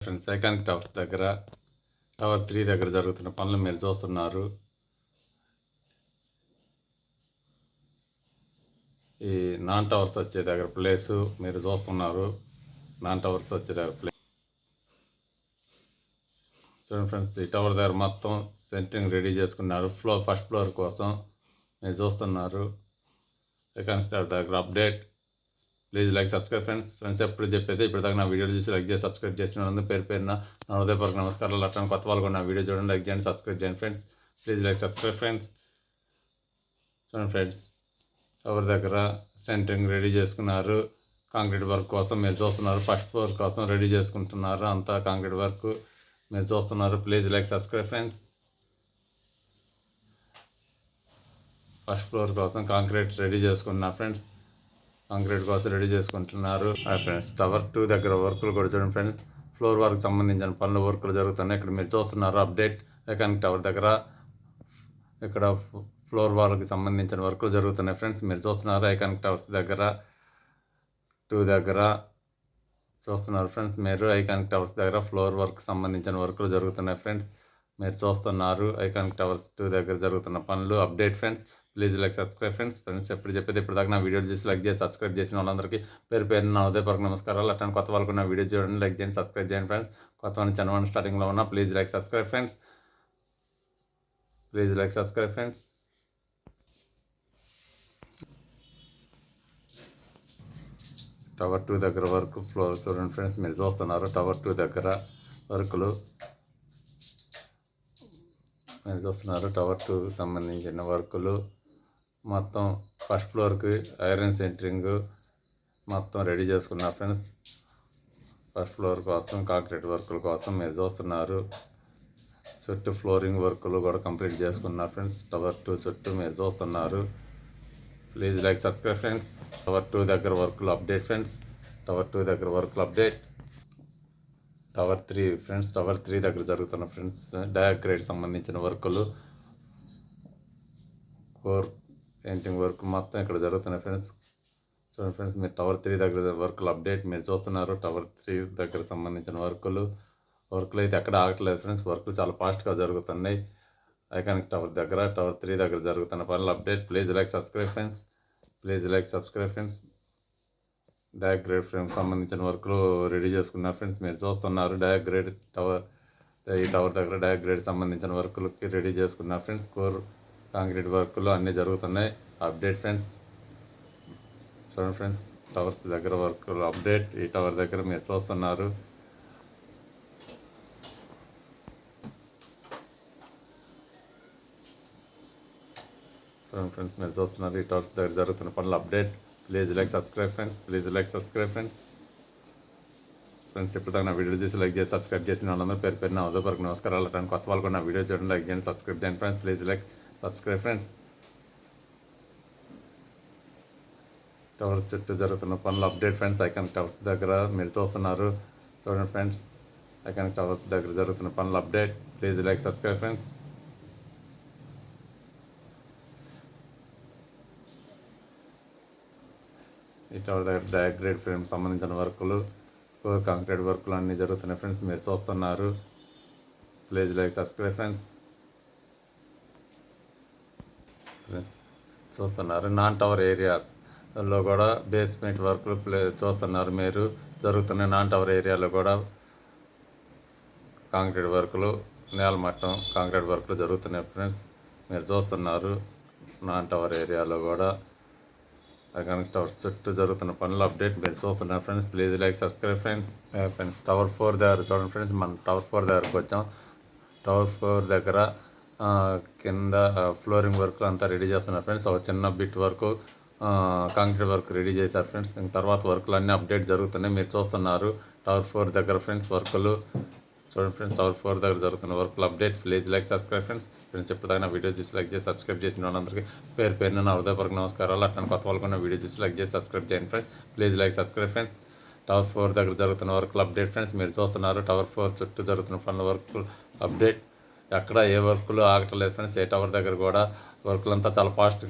Friends, iconic towers దగ్గర tower 3 దగ్గర జరుగుతున్న పనులు మీరు చూస్తున్నారు. ఈ నాన్ టవర్స్ వచ్చే దగ్గర ప్లేసు మీరు చూస్తున్నారు. నాన్ టవర్స్ వచ్చే దగ్గర ప్లేస్ చూడండి ఫ్రెండ్స్. ఈ టవర్ దగ్గర మొత్తం సెంటరింగ్ రెడీ చేసుకున్నారు. ఫస్ట్ ఫ్లోర్ కోసం మీరు చూస్తున్నారు. ఐకానిక్ టవర్ దగ్గర update. Please like subscribe friends ఎప్పుడు చెప్పేది ఇప్పుడు దాకా నా వీడియోలు చూసి లైక్ చేసి సబ్స్క్రైబ్ చేసిన వాళ్ళందరూ పేరున నా హృదయపూర్వక నమస్కారాలు. అట్లా కొత్త వాళ్ళు కూడా నా వీడియో చూడండి, లైక్ చేయండి, సబ్స్క్రైబ్ చేయండి friends. Please like subscribe friends. చూడండి ఫ్రెండ్స్, టవర్ దగ్గర సెంటరింగ్ రెడీ చేసుకున్నారు. కాంక్రీట్ వర్క్ కోసం మీరు చూస్తున్నారు. ఫస్ట్ ఫ్లోర్ కోసం రెడీ చేసుకుంటున్నారు. అంతా కాంక్రీట్ వర్క్ మీరు చూస్తున్నారు. Please like subscribe friends. First floor కోసం కాంక్రీట్ రెడీ చేసుకున్నారు ఫ్రెండ్స్. కాంక్రీట్ కోసం రెడీ చేసుకుంటున్నారు ఫ్రెండ్స్. టవర్ 2 దగ్గర వర్కులు కూడా చూడండి ఫ్రెండ్స్. ఫ్లోర్ వర్క్ సంబంధించిన పనులు వర్కులు జరుగుతున్నాయి. ఇక్కడ మీరు చూస్తున్నారు అప్డేట్. ఐకానిక్ టవర్ దగ్గర ఇక్కడ ఫ్లోర్ వర్క్కి సంబంధించిన వర్కులు జరుగుతున్నాయి ఫ్రెండ్స్. మీరు చూస్తున్నారు ఐకానిక్ టవర్స్ దగ్గర 2 దగ్గర చూస్తున్నారు ఫ్రెండ్స్. మీరు ఐకానిక్ టవర్స్ దగ్గర ఫ్లోర్ వర్క్ సంబంధించిన వర్కులు జరుగుతున్నాయి ఫ్రెండ్స్. మీరు చూస్తున్నారు ఐకానిక్ టవర్స్ 2 దగ్గర జరుగుతున్న పనులు update friends. Please like subscribe friends ఎప్పుడు చెప్పేది ఇప్పుడు దాకా నా వీడియో చూసి లైక్ చేసి సబ్స్క్రైబ్ చేసిన వాళ్ళందరికీ పేరున నా హృదయపూర్వక నమస్కారాలు. అట్లా కొత్త వాళ్ళకు నా వీడియో చూడండి, లైక్ చేయండి, సబ్స్క్రైబ్ చేయండి ఫ్రెండ్స్. కొత్త వాళ్ళని ఛానల్ స్టార్టింగ్లో ఉన్నా please like subscribe friends. Please like subscribe friends. Tower 2 దగ్గర వర్క్ ఫ్లోర్ చూడండి ఫ్రెండ్స్. మీరు చూస్తున్నారు టవర్ 2 దగ్గర వర్కులు మీరు చూస్తున్నారు. టవర్ 2 సంబంధించిన వర్కులు మొత్తం ఫస్ట్ ఫ్లోర్కి ఐరన్ సెంటరింగ్ మొత్తం రెడీ చేసుకున్నారు ఫ్రెండ్స్. ఫస్ట్ ఫ్లోర్ కోసం కాంక్రీట్ వర్కుల కోసం మీరు చూస్తున్నారు. చుట్టూ ఫ్లోరింగ్ వర్కులు కూడా కంప్లీట్ చేసుకున్నారు ఫ్రెండ్స్. టవర్ 2 చుట్టూ మీరు చూస్తున్నారు. Please like subscribe friends. Tower 2 దగ్గర వర్కులు అప్డేట్ ఫ్రెండ్స్. టవర్ 2 దగ్గర వర్కులు అప్డేట్. Tower 3 friends. టవర్ 3 దగ్గర జరుగుతున్న ఫ్రెండ్స్ డయాగ్రేడ్ సంబంధించిన వర్కులు కోర్ పెయింటింగ్ వర్క్ మొత్తం ఇక్కడ జరుగుతున్నాయి ఫ్రెండ్స్. చూడండి ఫ్రెండ్స్, మీరు టవర్ 3 దగ్గర వర్కులు అప్డేట్ మీరు చూస్తున్నారు. టవర్ 3 దగ్గర సంబంధించిన వర్కులు అయితే ఎక్కడ ఆగట్లేదు ఫ్రెండ్స్. వర్కులు చాలా ఫాస్ట్గా జరుగుతున్నాయి. ఐకానిక్ టవర్ దగ్గర టవర్ 3 దగ్గర జరుగుతున్న పనులు update. Please like subscribe friends. Please like subscribe friends. Diagrid frame సంబంధించిన వర్కులు రెడీ చేసుకున్నారు ఫ్రెండ్స్. మీరు చూస్తున్నారు డయాగ్రేడ్ టవర్ ఈ టవర్ దగ్గర డయాగ్రేడ్ సంబంధించిన వర్కులకి రెడీ చేసుకున్నారు ఫ్రెండ్స్. కోర్ కాంక్రీట్ వర్కులు అన్నీ జరుగుతున్నాయి అప్డేట్ ఫ్రెండ్స్. చూడండి ఫ్రెండ్స్, టవర్స్ దగ్గర వర్కులు అప్డేట్. ఈ టవర్ దగ్గర మీరు చూస్తున్నారు. చూడండి ఫ్రెండ్స్, మీరు చూస్తున్నారు ఈ టవర్స్ దగ్గర జరుగుతున్న పనులు update. Please like subscribe friends. Please like subscribe friends ఇప్పుడు దాకా నా వీడియో చూసి లైక్ చేసి సబ్స్క్రైబ్ చేసిన వాళ్ళందరూ పేరున హృదయపూర్వక నమస్కారాలు. అట్లా కొత్త వాళ్ళు కూడా నా వీడియో చూడండి, లైక్ చేయండి, సబ్స్క్రైబ్ చేయండి friends. Please like subscribe friends. Tower చుట్టూ జరుగుతున్న పనులు అప్డేట్ ఫ్రెండ్స్. ఐకానిక్ టవర్స్ దగ్గర మీరు చూస్తున్నారు. చూడండి ఫ్రెండ్స్, ఐకానిక్ టవర్స్ దగ్గర జరుగుతున్న పనులు update. Please like subscribe friends. ఈ టవర్ దగ్గర డయాగ్రేడ్ ఫ్రేమ్ సంబంధించిన వర్కులు కాంక్రీట్ వర్కులు అన్నీ జరుగుతున్నాయి ఫ్రెండ్స్. మీరు చూస్తున్నారు. Please like subscribe friends. చూస్తున్నారు నాన్ టవర్ ఏరియాస్లో కూడా బేస్మెంట్ వర్కులు చూస్తున్నారు మీరు. జరుగుతున్న నాన్ టవర్ ఏరియాలో కూడా కాంక్రీట్ వర్కులు నేలమట్టం కాంక్రీట్ వర్కులు జరుగుతున్నాయి ఫ్రెండ్స్. మీరు చూస్తున్నారు నాన్ టవర్ ఏరియాలో కూడా ఐకానిక్ టవర్స్ చుట్టూ జరుగుతున్న పనులు అప్డేట్ మీరు చూస్తున్నారు friends. Please like subscribe friends. Tower 4 దగ్గర చూడండి ఫ్రెండ్స్. మనం టవర్ 4 దగ్గరకు వచ్చాం. టవర్ 4 దగ్గర కింద ఫ్లోరింగ్ వర్క్ అంతా రెడీ చేస్తున్నారు ఫ్రెండ్స్. ఒక చిన్న బిట్ వరకు కాంక్రీట్ వర్క్ రెడీ చేశారు ఫ్రెండ్స్. తర్వాత వర్కులు అన్నీ అప్డేట్ జరుగుతున్నాయి మీరు చూస్తున్నారు. టవర్ 4 దగ్గర ఫ్రెండ్స్ వర్కులు చూడండి ఫ్రెండ్స్. టవర్ 4 దగ్గర జరుగుతున్న వర్కులు update. Please like subscribe friends ఎప్పుడు దాకా వీడియో చూసి లైక్ చేసి సబ్స్క్రైబ్ చేసిన వాళ్ళందరికీ పేరున నా హృదయపూర్వక నమస్కారాలు. అట్లా కొత్త వాళ్ళకున్న వీడియో చూసి లైక్ చేసి సబ్స్క్రైబ్ చేయండి friends. Please like subscribe friends. Tower 4 దగ్గర జరుగుతున్న వర్కులు అప్డేట్ ఫ్రెండ్స్. మీరు చూస్తున్నారు. టవర్ 4 చుట్టూ జరుగుతున్న పనుల వర్కులు అప్డేట్. ఎక్కడ ఏ వర్కులు ఆగట్లేదు ఫ్రెండ్స్. ఏ టవర్ దగ్గర కూడా వర్కులంతా చాలా ఫాస్ట్గా